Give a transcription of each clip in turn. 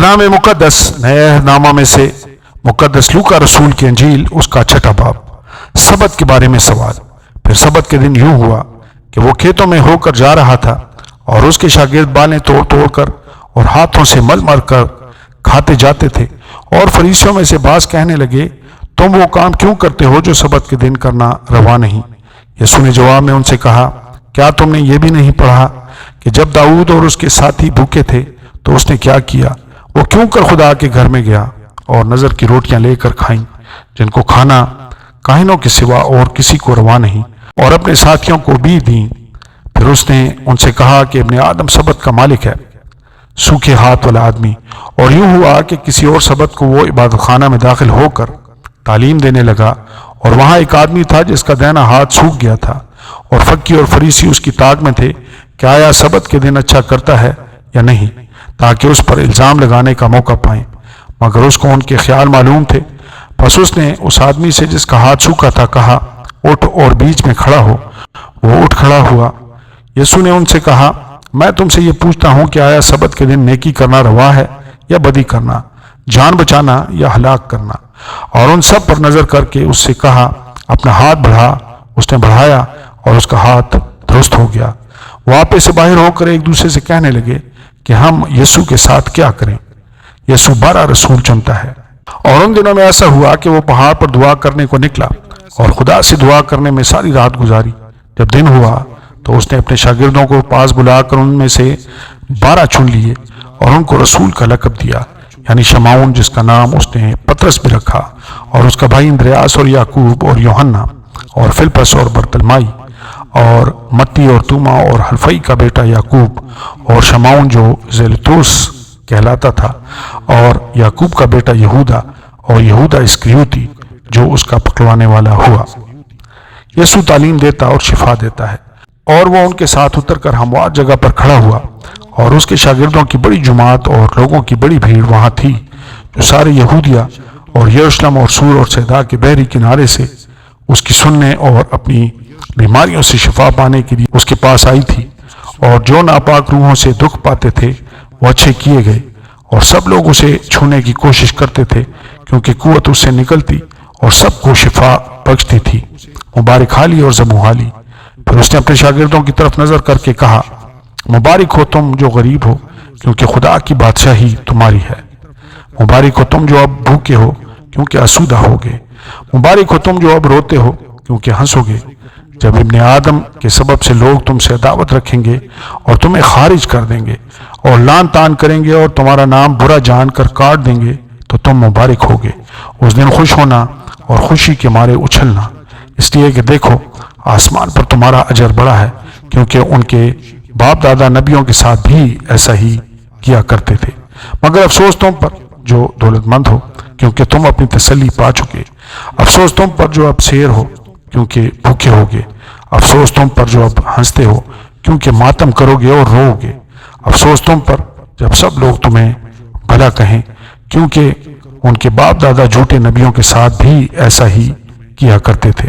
کلام مقدس نئے عہد میں سے مقدس لوکا رسول کی انجیل اس کا 6واں باب۔ سبت کے بارے میں سوال۔ پھر سبت کے دن یوں ہوا کہ وہ کھیتوں میں ہو کر جا رہا تھا اور اس کے شاگرد بالیں توڑ توڑ کر اور ہاتھوں سے مل مل کر کھاتے جاتے تھے، اور فریسیوں میں سے بعض کہنے لگے، تم وہ کام کیوں کرتے ہو جو سبت کے دن کرنا روا نہیں؟ یسوع نے جواب میں ان سے کہا، کیا تم نے یہ بھی نہیں پڑھا کہ جب داؤد اور اس کے ساتھی بھوکے تھے تو اس نے کیا کیا؟ وہ کیوں کر خدا کے گھر میں گیا اور نظر کی روٹیاں لے کر کھائیں، جن کو کھانا کاہنوں کے سوا اور کسی کو روا نہیں، اور اپنے ساتھیوں کو بھی دیں۔ پھر اس نے ان سے کہا کہ ابن آدم سبت کا مالک ہے، سوکھے ہاتھ والا آدمی۔ اور یوں ہوا کہ کسی اور سبت کو وہ عبادت خانہ میں داخل ہو کر تعلیم دینے لگا، اور وہاں ایک آدمی تھا جس کا دہنا ہاتھ سوکھ گیا تھا، اور فقی اور فریسی اس کی تاک میں تھے کہ آیا سبت کے دن اچھا کرتا ہے یا نہیں، تاکہ اس پر الزام لگانے کا موقع پائیں، مگر اس کو ان کے خیال معلوم تھے۔ پس اس نے اس آدمی سے جس کا ہاتھ سوکھا تھا کہا، اٹھ اور بیچ میں کھڑا ہو۔ وہ اٹھ کھڑا ہوا۔ یسوع نے ان سے کہا، میں تم سے یہ پوچھتا ہوں کہ آیا سبت کے دن نیکی کرنا روا ہے یا بدی کرنا، جان بچانا یا ہلاک کرنا؟ اور ان سب پر نظر کر کے اس سے کہا، اپنا ہاتھ بڑھا۔ اس نے بڑھایا اور اس کا ہاتھ درست ہو گیا۔ وہ آپے سے باہر ہو کر ایک دوسرے سے کہنے لگے کہ ہم یسوع کے ساتھ کیا کریں؟ یسوع 12 رسول چنتا ہے۔ اور ان دنوں میں ایسا ہوا کہ وہ پہاڑ پر دعا کرنے کو نکلا اور خدا سے دعا کرنے میں ساری رات گزاری۔ جب دن ہوا تو اس نے اپنے شاگردوں کو پاس بلا کر ان میں سے 12 چن لیے اور ان کو رسول کا لقب دیا، یعنی شمعون جس کا نام اس نے پترس بھی رکھا، اور اس کا بھائی اندریاس اور یعقوب اور یوحنا اور فلپس اور برتلمائی اور متی اور توما اور حلفئی کا بیٹا یعقوب اور شمعون جو زیلتوس کہلاتا تھا، اور یعقوب کا بیٹا یہودا اور یہودا اسکریوتی جو اس کا پکڑوانے والا ہوا۔ یسوع تعلیم دیتا اور شفا دیتا ہے، اور وہ ان کے ساتھ اتر کر ہموار جگہ پر کھڑا ہوا، اور اس کے شاگردوں کی بڑی جماعت اور لوگوں کی بڑی بھیڑ وہاں تھی، جو سارے یہودیہ اور یروشلم اور سور اور سیدا کے بحری کنارے سے اس کی سننے اور اپنی بیماریوں سے شفا پانے کے لیے اس کے پاس آئی تھی۔ اور جو ناپاک روحوں سے دکھ پاتے تھے وہ اچھے کیے گئے، اور سب لوگ اسے چھونے کی کوشش کرتے تھے کیونکہ قوت اس سے نکلتی اور سب کو شفا بخشتی تھی۔ مبارک حالی اور ضمو حالی۔ پھر اس نے اپنے شاگردوں کی طرف نظر کر کے کہا، مبارک ہو تم جو غریب ہو، کیونکہ خدا کی بادشاہی تمہاری ہے۔ مبارک ہو تم جو اب بھوکے ہو، کیونکہ آسودہ ہوگے۔ مبارک ہو تم جو اب روتے ہو، کیونکہ ہنسو گے۔ جب ابن آدم کے سبب سے لوگ تم سے عداوت رکھیں گے اور تمہیں خارج کر دیں گے اور لعن طعن کریں گے اور تمہارا نام برا جان کر کاٹ دیں گے تو تم مبارک ہوگے۔ اس دن خوش ہونا اور خوشی کے مارے اچھلنا، اس لیے کہ دیکھو آسمان پر تمہارا اجر بڑا ہے، کیونکہ ان کے باپ دادا نبیوں کے ساتھ بھی ایسا ہی کیا کرتے تھے۔ مگر افسوس تم پر جو دولت مند ہو، کیونکہ تم اپنی تسلی پا چکے۔ افسوس تم پر جو اب سیر ہو، کیونکہ بھوکے ہوگے۔ افسوس تم پر جو اب ہنستے ہو، کیونکہ ماتم کرو گے اور رو گے۔ افسوس تم پر جب سب لوگ تمہیں بھلا کہیں، کیونکہ ان کے باپ دادا جھوٹے نبیوں کے ساتھ بھی ایسا ہی کیا کرتے تھے۔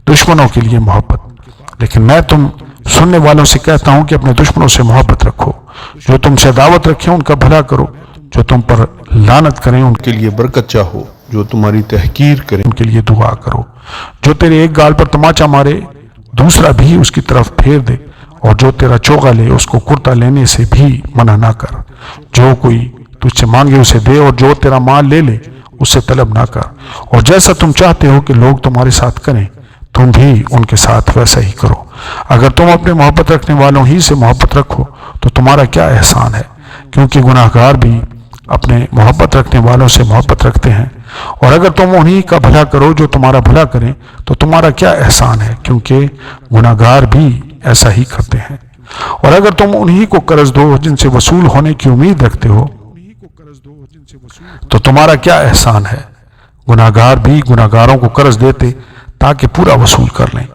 دشمنوں کے لیے محبت۔ لیکن میں تم سننے والوں سے کہتا ہوں کہ اپنے دشمنوں سے محبت رکھو، جو تم سے عداوت رکھیں ان کا بھلا کرو، جو تم پر لعنت کریں ان کے لیے برکت چاہو، جو تمہاری تحقیر کریں ان کے لیے دعا کرو۔ جو تیرے ایک گال پر تماچا مارے دوسرا بھی اس کی طرف پھیر دے، اور جو تیرا چوغا لے اس کو کرتا لینے سے بھی منع نہ کر۔ جو کوئی تجھ سے مانگے اسے دے، اور جو تیرا مال لے لے اس سے طلب نہ کر۔ اور جیسا تم چاہتے ہو کہ لوگ تمہارے ساتھ کریں، تم بھی ان کے ساتھ ویسا ہی کرو۔ اگر تم اپنے محبت رکھنے والوں ہی سے محبت رکھو تو تمہارا کیا احسان ہے، کیونکہ گناہ گار بھی اپنے محبت رکھنے والوں سے محبت رکھتے ہیں۔ اور اگر تم انہی کا بھلا کرو جو تمہارا بھلا کریں تو تمہارا کیا احسان ہے، کیونکہ گناہ گار بھی ایسا ہی کرتے ہیں۔ اور اگر تم انہی کو قرض دو جن سے وصول ہونے کی امید رکھتے ہو تو تمہارا کیا احسان ہے، گناہ گار بھی گناہ گاروں کو قرض دیتے تاکہ پورا وصول کر لیں۔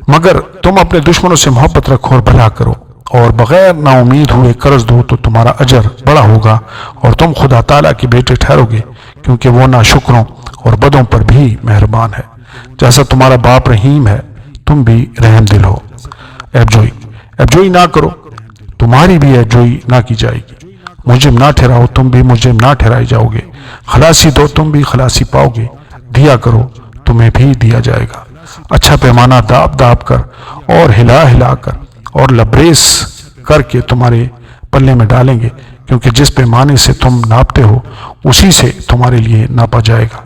مگر تم اپنے دشمنوں سے محبت رکھو اور بھلا کرو، اور بغیر نا امید ہوئے قرض دو تو تمہارا اجر بڑا ہوگا، اور تم خدا تعالیٰ کے بیٹے ٹھہرو گے، کیونکہ وہ ناشکروں اور بدوں پر بھی مہربان ہے۔ جیسا تمہارا باپ رحیم ہے تم بھی رحم دل ہو۔ ایب جوئی نہ کرو، تمہاری بھی ایب جوئی نہ کی جائے گی۔ مجرم نہ ٹھہراؤ تم بھی مجرم نہ ٹھہرائے جاؤ گے، خلاصی دو تم بھی خلاصی پاؤ گے، دیا کرو تمہیں بھی دیا جائے گا۔ اچھا پیمانہ داب داب کر اور ہلا ہلا کر اور لبریز کر کے تمہارے پلے میں ڈالیں گے، کیونکہ جس پیمانے سے تم ناپتے ہو اسی سے تمہارے لیے ناپا جائے گا۔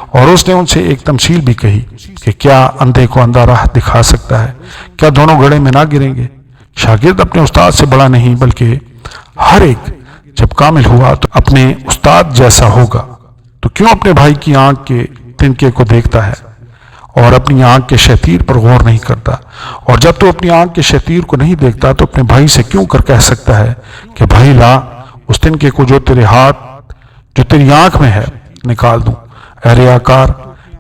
اور اس نے ان سے ایک تمثیل بھی کہی کہ کیا اندھے کو اندھا راہ دکھا سکتا ہے؟ کیا دونوں گڑھے میں نہ گریں گے؟ شاگرد اپنے استاد سے بڑا نہیں، بلکہ ہر ایک جب کامل ہوا تو اپنے استاد جیسا ہوگا۔ تو کیوں اپنے بھائی کی آنکھ کے تنکے کو دیکھتا ہے اور اپنی آنکھ کے شتیر پر غور نہیں کرتا؟ اور جب تو اپنی آنکھ کے شتیر کو نہیں دیکھتا تو اپنے بھائی سے کیوں کر کہہ سکتا ہے کہ بھائی لا اس تنکے کو جو تیرے ہاتھ جو تیری آنکھ میں ہے نکال دوں؟ اے ریاکار،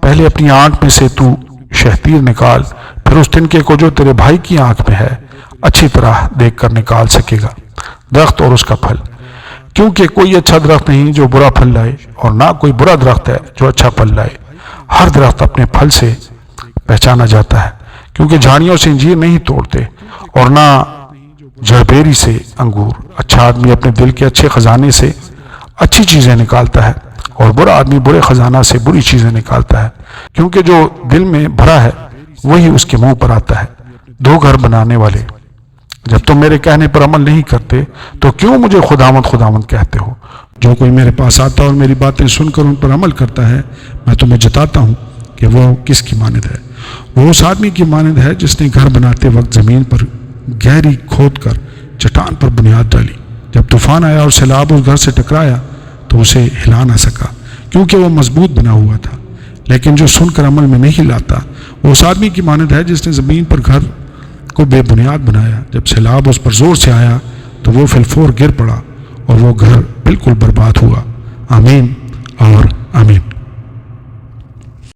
پہلے اپنی آنکھ میں سے تو شتیر نکال، پھر اس تنکے کو جو تیرے بھائی کی آنکھ میں ہے اچھی طرح دیکھ کر نکال سکے گا۔ درخت اور اس کا پھل، کیونکہ کوئی اچھا درخت نہیں جو برا پھل لائے، اور نہ کوئی برا درخت ہے جو اچھا پھل لائے۔ ہر درخت اپنے پھل سے پہچانا جاتا ہے، کیونکہ جھاڑیوں سے انجیر نہیں توڑتے اور نہ جڑبیری سے انگور۔ اچھا آدمی اپنے دل کے اچھے خزانے سے اچھی چیزیں نکالتا ہے، اور برا آدمی برے خزانہ سے بری چیزیں نکالتا ہے، کیونکہ جو دل میں بھرا ہے وہی اس کے منہ پر آتا ہے۔ دو گھر بنانے والے، جب تم میرے کہنے پر عمل نہیں کرتے تو کیوں مجھے خداوند خداوند کہتے ہو؟ جو کوئی میرے پاس آتا اور میری باتیں سن کر ان پر عمل کرتا ہے، میں تمہیں جتاتا ہوں کہ وہ کس کی مانند ہے۔ وہ اس آدمی کی مانند ہے جس نے گھر بناتے وقت زمین پر گہری کھود کر چٹان پر بنیاد ڈالی۔ جب طوفان آیا اور سیلاب اس گھر سے ٹکرایا تو اسے ہلا نہ سکا، کیونکہ وہ مضبوط بنا ہوا تھا۔ لیکن جو سن کر عمل میں نہیں لاتا وہ اس آدمی کی مانند ہے جس نے زمین پر گھر کو بے بنیاد بنایا۔ جب سیلاب اس پر زور سے آیا تو وہ فی الفور گر پڑا اور وہ گھر بالکل برباد ہوا۔ آمین۔